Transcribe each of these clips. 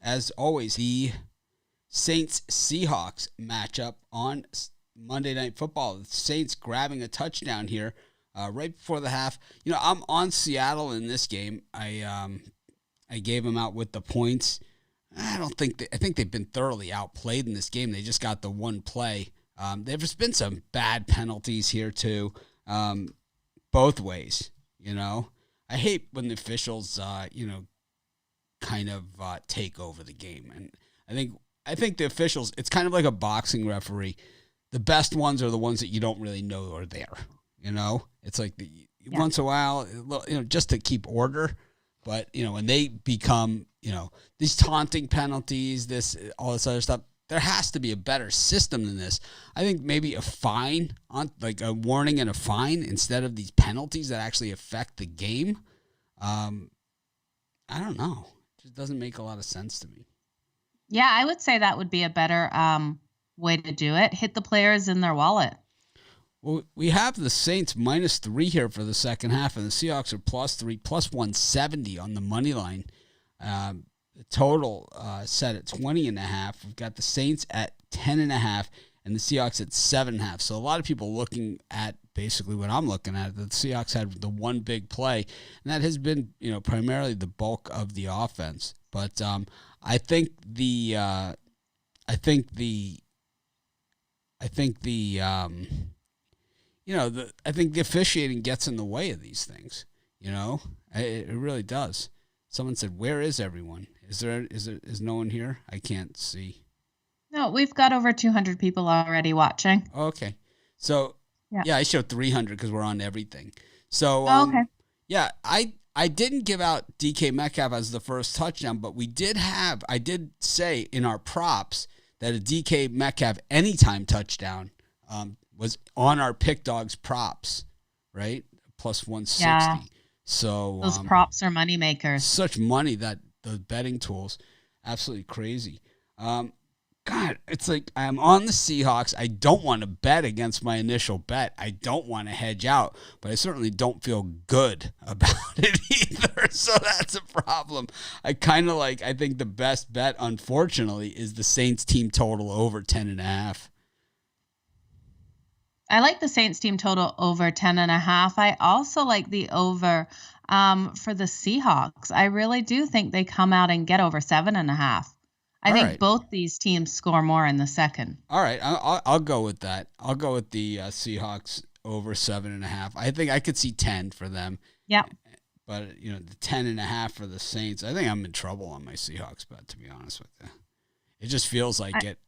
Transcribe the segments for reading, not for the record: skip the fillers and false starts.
as always, the Saints-Seahawks matchup on Monday Night Football. The Saints grabbing a touchdown here right before the half. I'm on Seattle in this game. I gave them out with the points. I think they've been thoroughly outplayed in this game. They just got the one play. There's been some bad penalties here too, both ways. I hate when the officials, kind of take over the game, and I think the officials. It's kind of like a boxing referee. The best ones are the ones that you don't really know are there. It's like once in a while, just to keep order. But when they become, these taunting penalties, all this other stuff, there has to be a better system than this. I think maybe a fine, like a warning and a fine, instead of these penalties that actually affect the game. I don't know. It just doesn't make a lot of sense to me. Yeah, I would say that would be a better way to do it. Hit the players in their wallet. Well, we have the Saints -3 here for the second half, and the Seahawks are +3, +170 on the money line. The total set at 20.5. We've got the Saints at 10.5, and the Seahawks at 7.5. So a lot of people looking at basically what I'm looking at. The Seahawks had the one big play, and that has been primarily the bulk of the offense. But I think the officiating gets in the way of these things. It really does. Someone said, "Where is everyone? Is no one here? I can't see." No, we've got over 200 people already watching. Oh, okay. So yeah, I showed 300 because we're on everything. So okay. Yeah, I didn't give out DK Metcalf as the first touchdown, but I did say in our props that a DK Metcalf anytime touchdown was on our Pick Dogs props, right? +160. Yeah. So those props are money makers. Such money that the betting tools, absolutely crazy. God, it's like I'm on the Seahawks. I don't want to bet against my initial bet. I don't want to hedge out, but I certainly don't feel good about it either. So that's a problem. I think the best bet, unfortunately, is the Saints team total over 10.5. I like the Saints team total over 10.5. I also like the over for the Seahawks. I really do think they come out and get over 7.5. I think both these teams score more in the second. All right, I'll go with that. I'll go with the Seahawks over 7.5. I think I could see 10 for them. Yeah. But the 10.5 for the Saints. I think I'm in trouble on my Seahawks bet, to be honest with you. It just feels like it.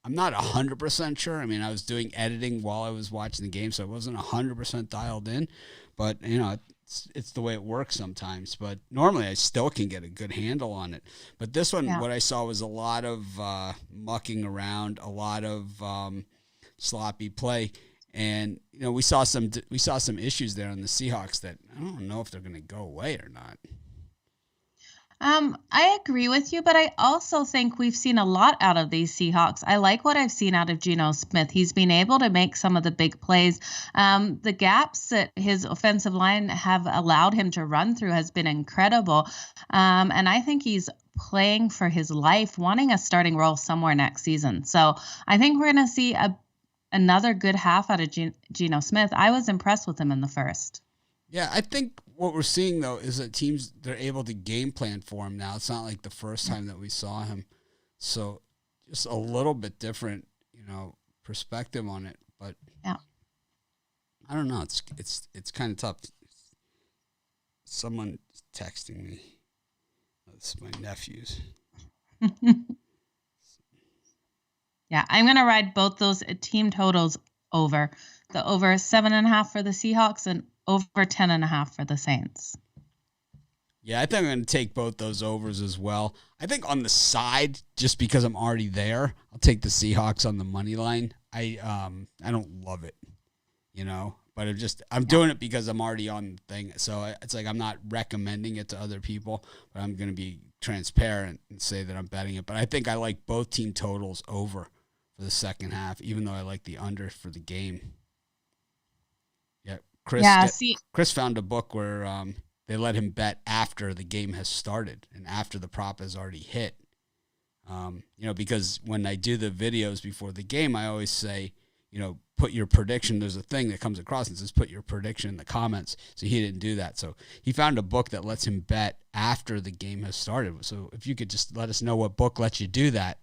I'm not 100% sure. I mean, I was doing editing while I was watching the game, so I wasn't 100% dialed in. But it's the way it works sometimes. But normally I still can get a good handle on it. But this one, what I saw was a lot of mucking around, a lot of sloppy play, and we saw some issues there on the Seahawks that I don't know if they're going to go away or not. I agree with you, but I also think we've seen a lot out of these Seahawks. I like what I've seen out of Geno Smith. He's been able to make some of the big plays. The gaps that his offensive line have allowed him to run through has been incredible. And I think he's playing for his life, wanting a starting role somewhere next season. So I think we're going to see another good half out of Geno Smith. I was impressed with him in the first. Yeah, I think what we're seeing, though, is that teams, they're able to game plan for him now. It's not like the first time that we saw him. So just a little bit different, perspective on it. But yeah, I don't know. It's kind of tough. Someone texting me. This is my nephews. Yeah, I'm going to ride both those team totals over. The over 7.5 for the Seahawks and over 10.5 for the Saints. Yeah, I think I'm going to take both those overs as well. I think on the side, just because I'm already there, I'll take the Seahawks on the money line. I don't love it, but I'm doing it because I'm already on the thing. So it's like I'm not recommending it to other people, but I'm going to be transparent and say that I'm betting it. But I think I like both team totals over for the second half, even though I like the under for the game. Chris found a book where they let him bet after the game has started and after the prop has already hit. Because when I do the videos before the game, I always say, put your prediction. There's a thing that comes across and says, put your prediction in the comments. So he didn't do that. So he found a book that lets him bet after the game has started. So if you could just let us know what book lets you do that,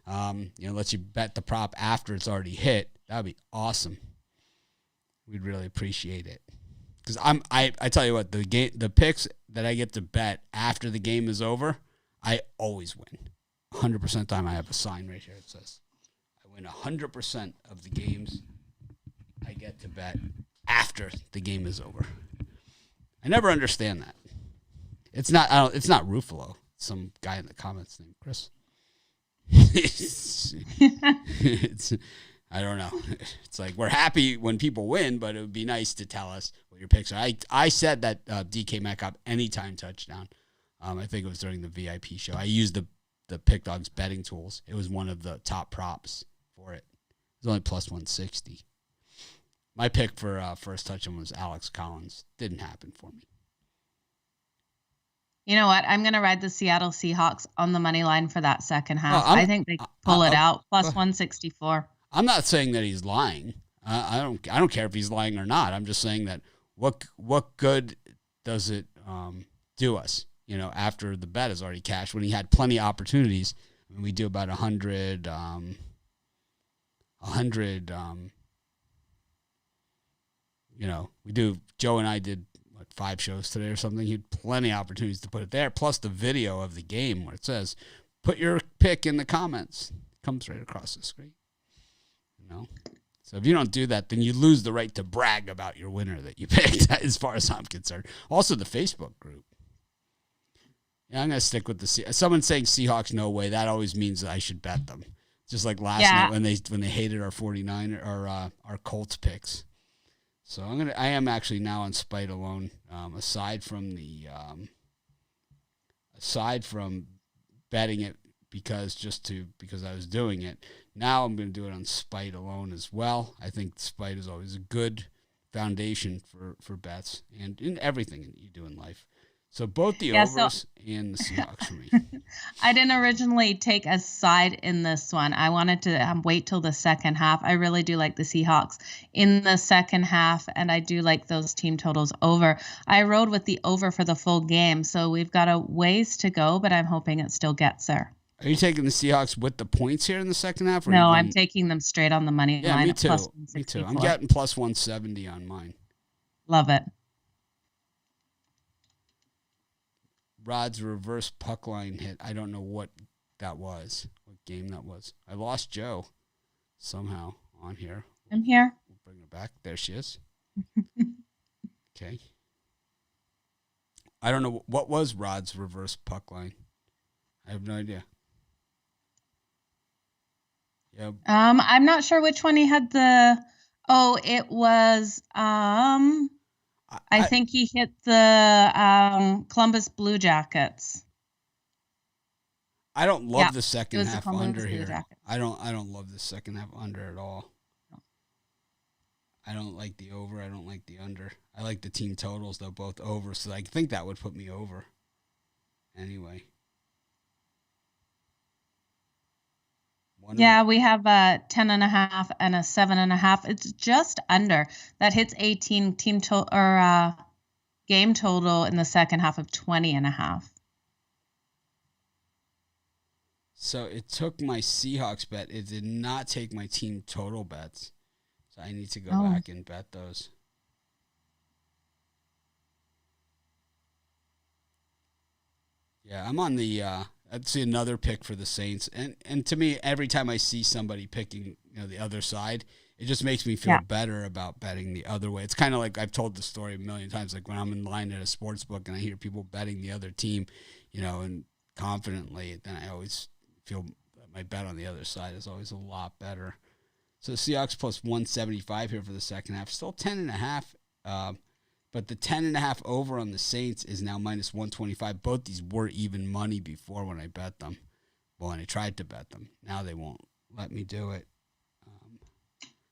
lets you bet the prop after it's already hit, that would be awesome. We'd really appreciate it. Because I tell you what, the picks that I get to bet after the game is over, I always win. 100% of the time. I have a sign right here that says I win 100% of the games I get to bet after the game is over. I never understand that. It's not Ruffalo. It's some guy in the comments named Chris. I don't know. It's like we're happy when people win, but it would be nice to tell us what your picks are. I said that DK Metcalf anytime touchdown. I think it was during the VIP show. I used the Pick Dogs betting tools. It was one of the top props for it. It was only plus 160. My pick for first touchdown was Alex Collins. Didn't happen for me. You know what? I'm going to ride the Seattle Seahawks on the money line for that second half. I think they pull it out, plus 164. I'm not saying that he's lying. I don't care if he's lying or not. I'm just saying that what good does it do us? After the bet is already cashed, when he had plenty of opportunities. I mean, we do about 100. We do. Joe and I did 5 shows today or something. He had plenty of opportunities to put it there. Plus the video of the game where it says, "Put your pick in the comments." It comes right across the screen. So if you don't do that, then you lose the right to brag about your winner that you picked, as far as I'm concerned. Also, the Facebook group. Yeah, I'm going to stick with someone saying Seahawks, no way. That always means that I should bet them. Just like last night when they hated our 49 or our Colts picks. So I am actually now on spite alone. Aside from betting it because I was doing it. Now I'm going to do it on spite alone as well. I think spite is always a good foundation for bets and in everything that you do in life. So both the overs and the Seahawks for me. I didn't originally take a side in this one. I wanted to wait till the second half. I really do like the Seahawks in the second half, and I do like those team totals over. I rode with the over for the full game, so we've got a ways to go, but I'm hoping it still gets there. Are you taking the Seahawks with the points here in the second half? No, I'm taking them straight on the money line. Me too. Plus Me too. I'm getting plus 170 on mine. Love it. Rod's reverse puck line hit. I don't know what that was, what game that was. I lost Joe somehow on here. I'm here. We'll bring her back. There she is. Okay. I don't know. What was Rod's reverse puck line? I have no idea. Yeah. I'm not sure which one he had it was I think he hit the Columbus Blue Jackets. I don't love the second half under here. Jackets. I don't love the second half under at all. No. I don't like the over. I don't like the under. I like the team totals though, both over. So I think that would put me over. Anyway. We have a 10.5 and a 7.5. It's just under. That hits 18 game total in the second half of 20.5. So it took my Seahawks bet. It did not take my team total bets. So I need to go back and bet those. Yeah, I'm on the I'd see another pick for the Saints. And to me, every time I see somebody picking, the other side, it just makes me feel better about betting the other way. It's kind of like I've told the story a million times, like when I'm in line at a sports book and I hear people betting the other team, and confidently, then I always feel that my bet on the other side is always a lot better. So Seahawks plus 175 here for the second half. Still 10.5. But the 10.5 over on the Saints is now minus 125. Both these were even money before when I bet them. Well, when I tried to bet them. Now they won't let me do it.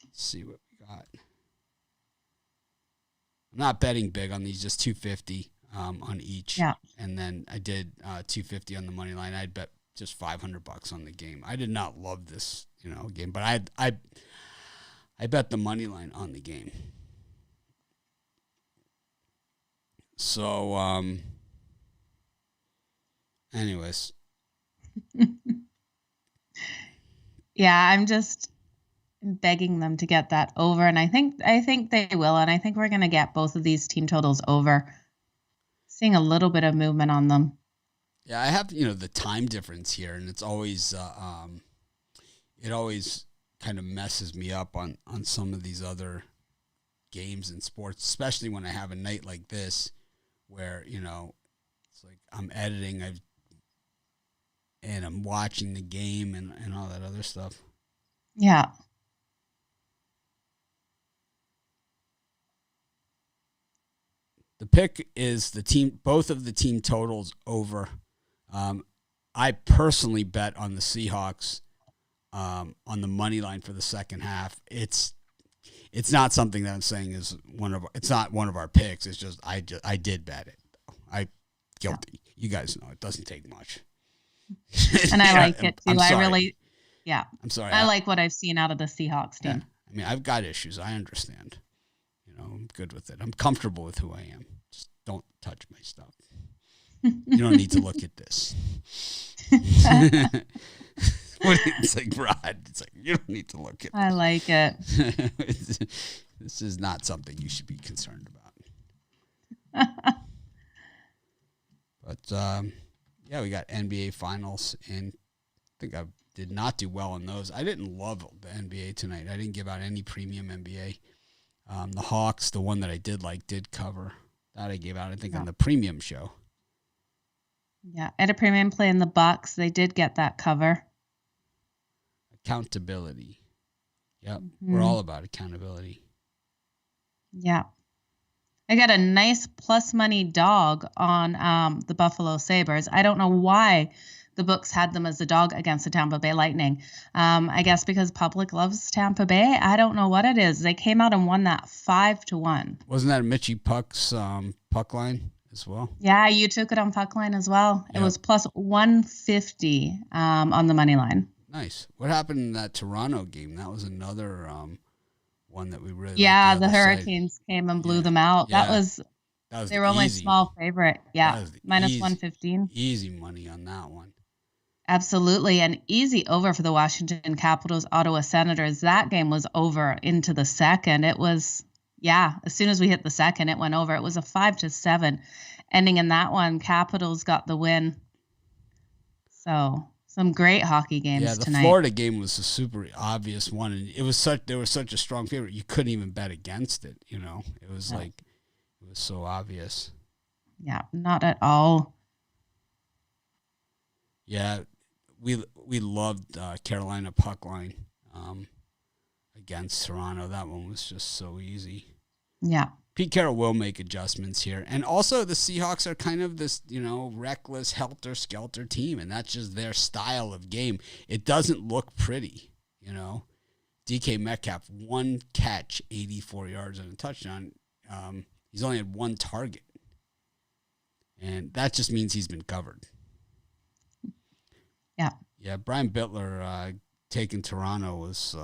Let's see what we got. I'm not betting big on these, just 250 on each. Yeah. And then I did 250 on the money line. I'd bet just $500 on the game. I did not love this, game, but I bet the money line on the game. So, anyways. Yeah, I'm just begging them to get that over, and I think they will, and I think we're going to get both of these team totals over. Seeing a little bit of movement on them. Yeah, I have the time difference here, and it's always it always kind of messes me up on some of these other games and sports, especially when I have a night like this where it's like I'm editing, and I'm watching the game and all that other stuff. Yeah. The pick is both of the team totals over. I personally bet on the Seahawks on the money line for the second half. It's not something that I'm saying is it's not one of our picks. It's just I did bet it. I guilty. Yeah. You guys know it doesn't take much. And I like it too. I'm sorry. I'm sorry. I like what I've seen out of the Seahawks team. Yeah. I mean, I've got issues. I understand. I'm good with it. I'm comfortable with who I am. Just don't touch my stuff. You don't need to look at this. It's like, Rod, it's like, you don't need to look at this. I like it. This is not something you should be concerned about. But, yeah, we got NBA finals, and I think I did not do well in those. I didn't love the NBA tonight. I didn't give out any premium NBA. The Hawks, the one that I did like, did cover. That I gave out, I think, on the premium show. Yeah, at a premium play in the Bucks, they did get that cover. Accountability. Yep, we're all about accountability. Yeah. I got a nice plus money dog on the Buffalo Sabres. I don't know why the books had them as a dog against the Tampa Bay Lightning. I guess because public loves Tampa Bay. I don't know what it is. They came out and won that 5-1. Wasn't that Mitchie Puck's puck line as well? Yeah, you took it on puck line as well. Yep. It was plus 150 on the money line. Nice. What happened in that Toronto game? That was another one that we really liked. The Hurricanes came and blew them out. Yeah. That was they were only small favorite. Yeah, minus 115. Easy money on that one. Absolutely. And easy over for the Washington Capitals, Ottawa Senators. That game was over into the second. It was, as soon as we hit the second, it went over. It was a 5-7 ending in that one. Capitals got the win. So some great hockey games tonight. The Florida game was a super obvious one. And there was such a strong favorite. You couldn't even bet against it. It was it was so obvious. Yeah, not at all. Yeah, we loved Carolina puck line against Toronto. That one was just so easy. Yeah. Pete Carroll will make adjustments here. And also the Seahawks are kind of this, reckless, helter-skelter team, and that's just their style of game. It doesn't look pretty, DK Metcalf, 1 catch, 84 yards and a touchdown. He's only had 1 target. And that just means he's been covered. Yeah. Yeah, Brian Bittler taking Toronto was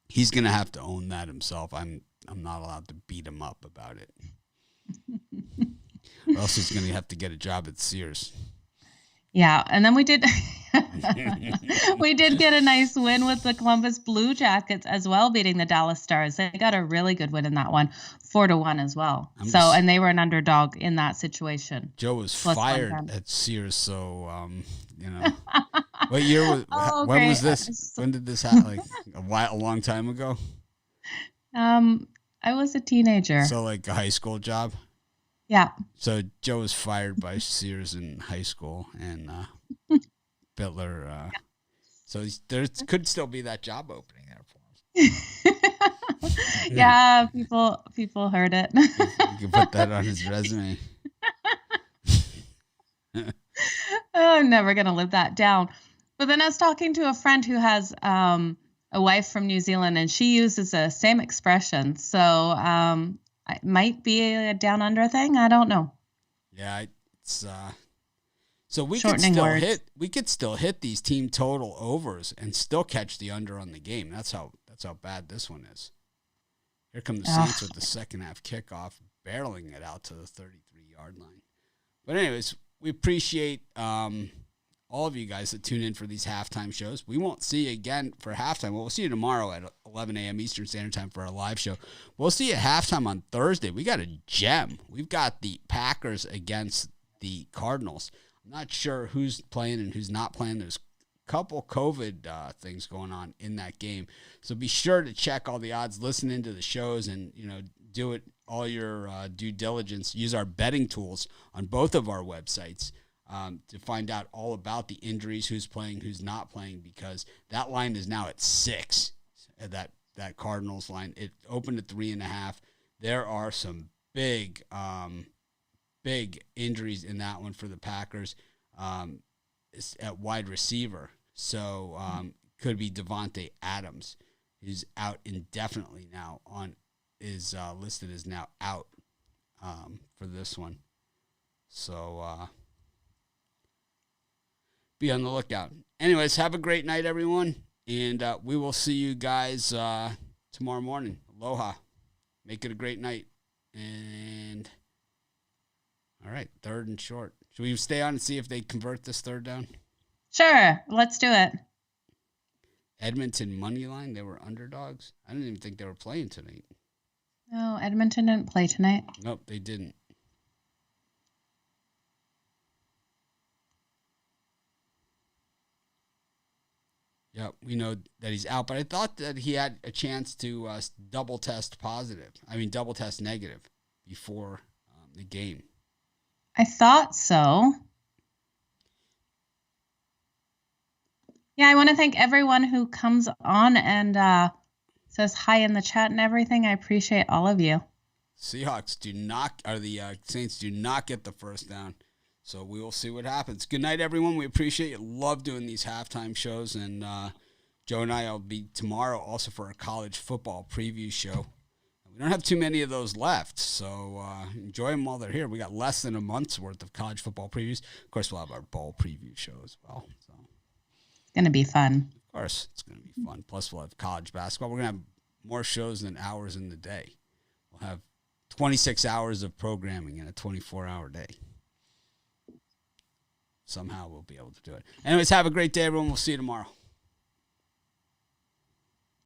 he's going to have to own that himself. I'm not allowed to beat him up about it. Or else he's going to have to get a job at Sears. Yeah, and then we did we did get a nice win with the Columbus Blue Jackets as well, beating the Dallas Stars. They got a really good win in that one, 4-1 as well. And they were an underdog in that situation. Joe was fired at Sears, so what year was? When was this? When did this happen? Like a long time ago. I was a teenager. So like a high school job. Yeah. So Joe was fired by Sears in high school, and Bittler. So there could still be that job opening there for us. Yeah, people heard it. You can put that on his resume. I'm never gonna live that down. But then I was talking to a friend who has a wife from New Zealand, and she uses the same expression. So it might be a down under thing. I don't know. Yeah, it's So we could still hit these team total overs and still catch the under on the game. That's how bad this one is. Here come the Saints with the second half kickoff, barreling it out to the 33-yard line. But anyways, we appreciate all of you guys that tune in for these halftime shows. We won't see you again for halftime. We'll see you tomorrow at 11 a.m. Eastern Standard Time for our live show. We'll see you at halftime on Thursday. We got a gem. We've got the Packers against the Cardinals. I'm not sure who's playing and who's not playing. There's a couple COVID things going on in that game. So be sure to check all the odds, listen into the shows, and do it all your due diligence. Use our betting tools on both of our websites to find out all about the injuries, who's playing, who's not playing, because that line is now at 6. That Cardinals line. It opened at 3.5. There are some big injuries in that one for the Packers at wide receiver. So could be Devontae Adams, who's out indefinitely now. Is listed as now out for this one. So be on the lookout. Anyways, have a great night, everyone. And we will see you guys tomorrow morning. Aloha. Make it a great night. And all right, 3rd and short. Should we stay on and see if they convert this 3rd down? Sure. Let's do it. Edmonton money line. They were underdogs. I didn't even think they were playing tonight. No, Edmonton didn't play tonight. Nope, they didn't. Yeah, we know that he's out, but I thought that he had a chance to double test negative before the game. I thought so. Yeah, I want to thank everyone who comes on and says hi in the chat and everything. I appreciate all of you. Seahawks the Saints do not get the first down. So we will see what happens. Good night, everyone. We appreciate you. Love doing these halftime shows. And Joe and I will be tomorrow also for a college football preview show. We don't have too many of those left, so enjoy them while they're here. We got less than a month's worth of college football previews. Of course, we'll have our bowl preview show as well. So it's going to be fun. Of course, it's going to be fun. Plus, we'll have college basketball. We're going to have more shows than hours in the day. We'll have 26 hours of programming in a 24-hour day. Somehow we'll be able to do it. Anyways, have a great day, everyone. We'll see you tomorrow.